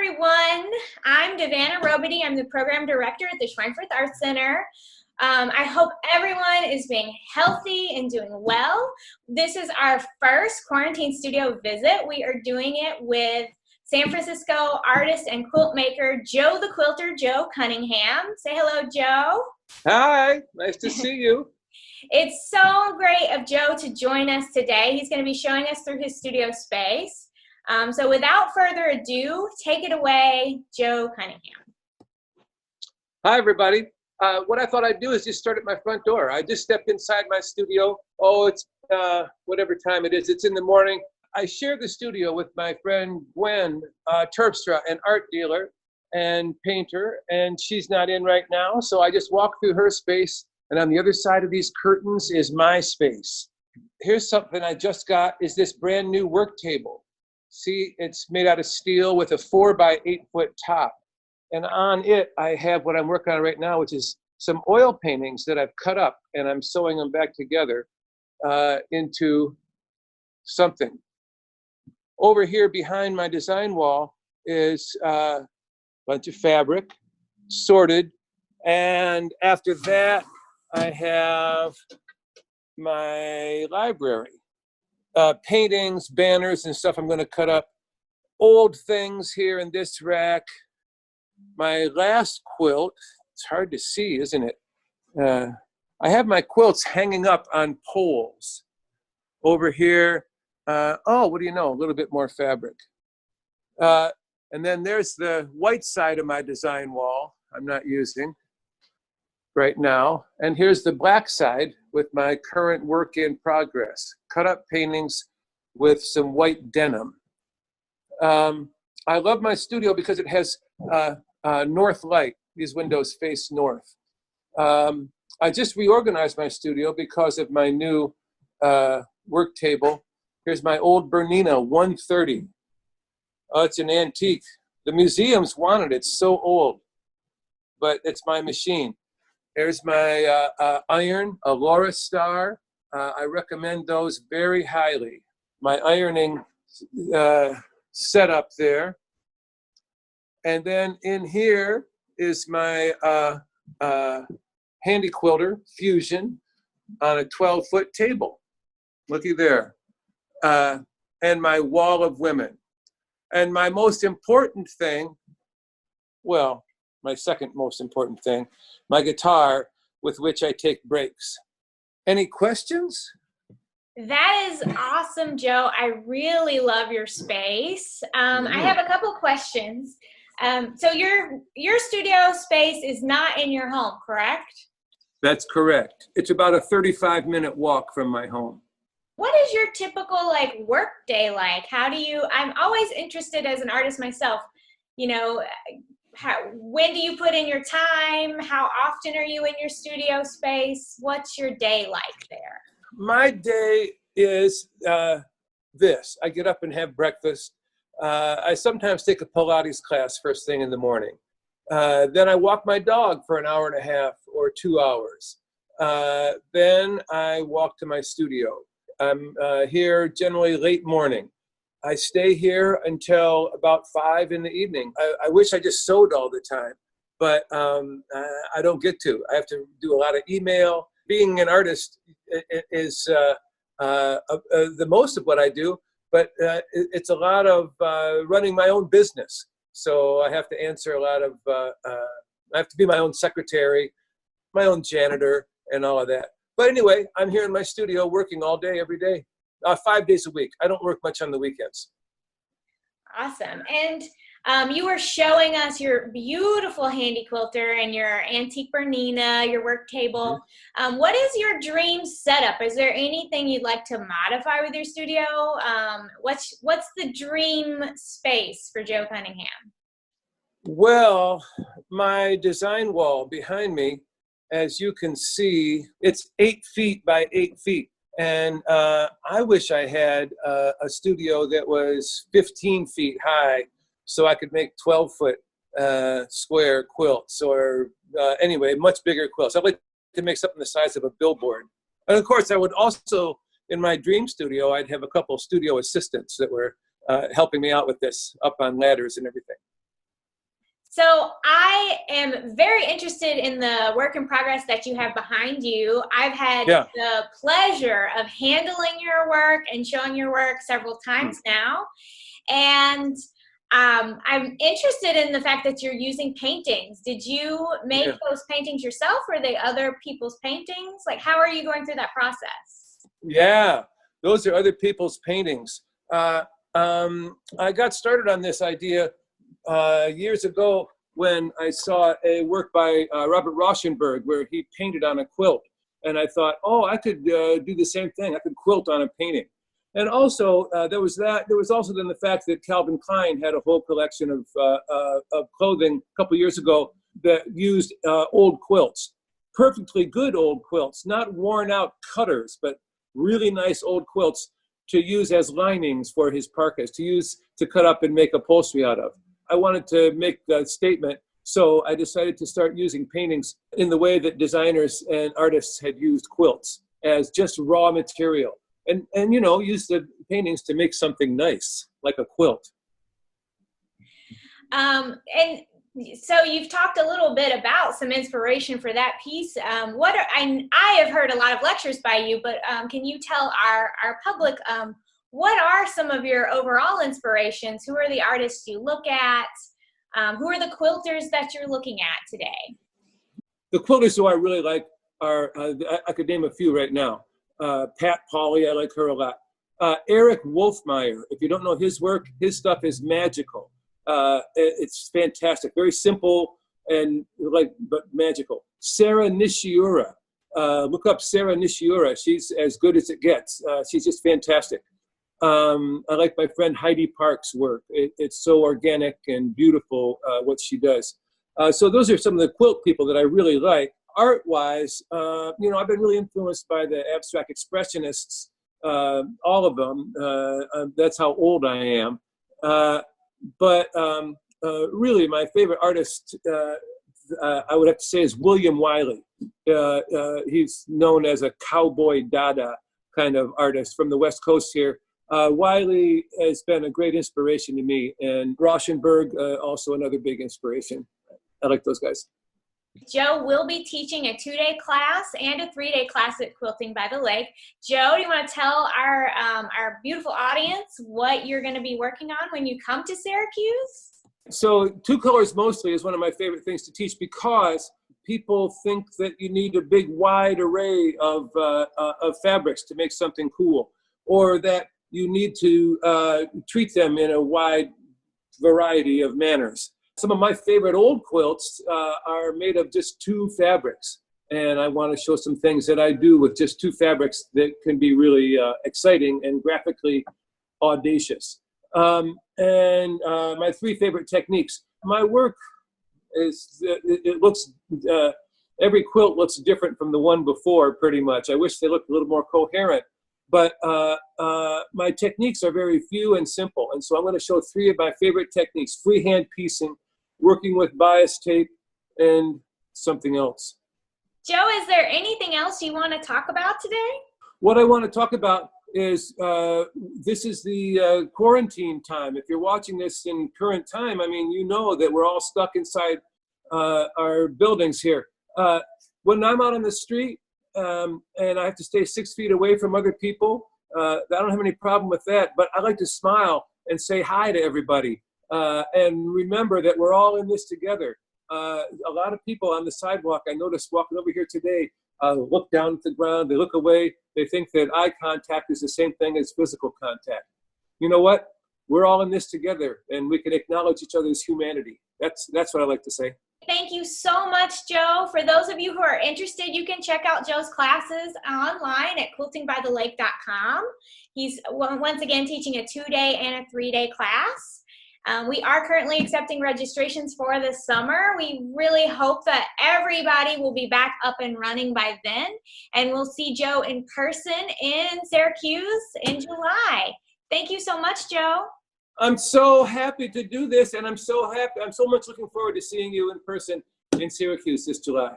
everyone. I'm Devana Robity. I'm the program director at the Schweinfurth Art Center. I hope everyone is being healthy and doing well. This is our first quarantine studio visit. We are doing it with San Francisco artist and quilt maker Joe the Quilter, Joe Cunningham. Say hello, Joe. Hi, nice to see you. It's so great of Joe to join us today. He's going to be showing us through his studio space. So without further ado, take it away, Joe Cunningham. Hi, everybody. What I thought I'd do is just start at my front door. I just stepped inside my studio. Oh, it's whatever time it is. It's in the morning. I share the studio with my friend Gwen Terpstra, an art dealer and painter, and she's not in right now. So I just walk through her space, and on the other side of these curtains is my space. Here's something I just got, is this brand new work table. See, it's made out of steel with a 4 by 8 foot top. And on it, I have what I'm working on right now, which is some oil paintings that I've cut up, and I'm sewing them back together into something. Over here behind my design wall is a bunch of fabric, sorted. And after that, I have my library. Paintings, banners, and stuff I'm going to cut up. Old things here in this rack. My last quilt, it's hard to see, isn't it? I have my quilts hanging up on poles. Over here, oh, what do you know? A little bit more fabric. And then there's the white side of my design wall I'm not using right now. And here's the black side with my current work in progress. Cut up paintings with some white denim. I love my studio because it has north light. These windows face north. I just reorganized my studio because of my new work table. Here's my old Bernina 130. Oh, it's an antique. The museums want it. It's so old, but it's my machine. There's my iron, a Laura Star. I recommend those very highly. My ironing setup there. And then in here is my handy quilter Fusion on a 12-foot table. Looky there. And my wall of women. And my most important thing, well, my second most important thing, my guitar with which I take breaks. Any questions? That is awesome, Joe. I really love your space. I have a couple questions. So your studio space is not in your home, correct? That's correct. It's about a 35-minute walk from my home. What is your typical work day like? I'm always interested as an artist myself, when do you put in your time? How often are you in your studio space? What's your day like there? My day is this. I get up and have breakfast. I sometimes take a Pilates class first thing in the morning. Then I walk my dog for an hour and a half or 2 hours. Then I walk to my studio. I'm here generally late morning. I stay here until about 5 in the evening. I wish I just sewed all the time, but I don't get to. I have to do a lot of email. Being an artist is the most of what I do, but it's a lot of running my own business. So I have to answer a lot of, I have to be my own secretary, my own janitor, and all of that. But anyway, I'm here in my studio working all day, every day, 5 days a week. I don't work much on the weekends. Awesome. And you were showing us your beautiful handy quilter and your antique Bernina, your work table. What is your dream setup? Is there anything you'd like to modify with your studio? What's the dream space for Joe Cunningham? Well, my design wall behind me, as you can see, it's 8 feet by 8 feet. And I wish I had a studio that was 15 feet high so I could make 12-foot square quilts or anyway, much bigger quilts. I'd like to make something the size of a billboard. And of course, I would also, in my dream studio, I'd have a couple studio assistants that were helping me out with this, up on ladders and everything. So I am very interested in the work in progress that you have behind you. I've had the pleasure of handling your work and showing your work several times now. And I'm interested in the fact that you're using paintings. Did you make those paintings yourself, or are they other people's paintings? Like, how are you going through that process? Yeah, those are other people's paintings. I got started on this idea years ago when I saw a work by Robert Rauschenberg where he painted on a quilt. And I thought, oh, I could do the same thing. I could quilt on a painting. And also, there was that. There was also then the fact that Calvin Klein had a whole collection of clothing a couple years ago that used old quilts, perfectly good old quilts, not worn out cutters, but really nice old quilts to use as linings for his parkas, to cut up and make upholstery out of. I wanted to make a statement, so I decided to start using paintings in the way that designers and artists had used quilts, as just raw material. And you know, use the paintings to make something nice, like a quilt. And so you've talked a little bit about some inspiration for that piece. I have heard a lot of lectures by you, but can you tell our public what are some of your overall inspirations? Who are the artists you look at? Who are the quilters that you're looking at today? The quilters who I really like are, I could name a few right now. Pat Pauley, I like her a lot. Eric Wolfmeyer, if you don't know his work, his stuff is magical. It's fantastic, very simple and but magical. Sarah Nishiura, look up Sarah Nishiura. She's as good as it gets. She's just fantastic. I like my friend Heidi Park's work. It's so organic and beautiful what she does. So those are some of the quilt people that I really like. Art-wise, you know, I've been really influenced by the abstract expressionists, all of them. That's how old I am. But really, my favorite artist, I would have to say, is William Wiley. He's known as a cowboy dada kind of artist from the West Coast here. Wiley has been a great inspiration to me, and Rauschenberg, also another big inspiration. I like those guys. Joe will be teaching a 2-day class and a 3-day class at Quilting by the Lake. Joe, do you want to tell our beautiful audience what you're going to be working on when you come to Syracuse? So two colors mostly is one of my favorite things to teach, because people think that you need a big wide array of fabrics to make something cool, or that you need to treat them in a wide variety of manners. Some of my favorite old quilts are made of just 2 fabrics. And I want to show some things that I do with just 2 fabrics that can be really exciting and graphically audacious. And my 3 favorite techniques. My work is, it looks, every quilt looks different from the one before pretty much. I wish they looked a little more coherent. But my techniques are very few and simple. And so I'm going to show 3 of my favorite techniques: freehand piecing, working with bias tape, and something else. Joe, is there anything else you want to talk about today? What I want to talk about is this is the quarantine time. If you're watching this in current time, I mean, you know that we're all stuck inside our buildings here. When I'm out on the street, and I have to stay 6 feet away from other people, I don't have any problem with that, but I like to smile and say hi to everybody, and remember that we're all in this together. A lot of people on the sidewalk, I noticed walking over here today, look down at the ground, they look away, they think that eye contact is the same thing as physical contact. You know what? We're all in this together, and we can acknowledge each other's humanity. That's what I like to say. Thank you so much, Joe. For those of you who are interested, you can check out Joe's classes online at quiltingbythelake.com. He's once again teaching a 2-day and a 3-day class. We are currently accepting registrations for this summer. We really hope that everybody will be back up and running by then, and we'll see Joe in person in Syracuse in July. Thank you so much, Joe. I'm so happy to do this, and I'm so much looking forward to seeing you in person in Syracuse this July.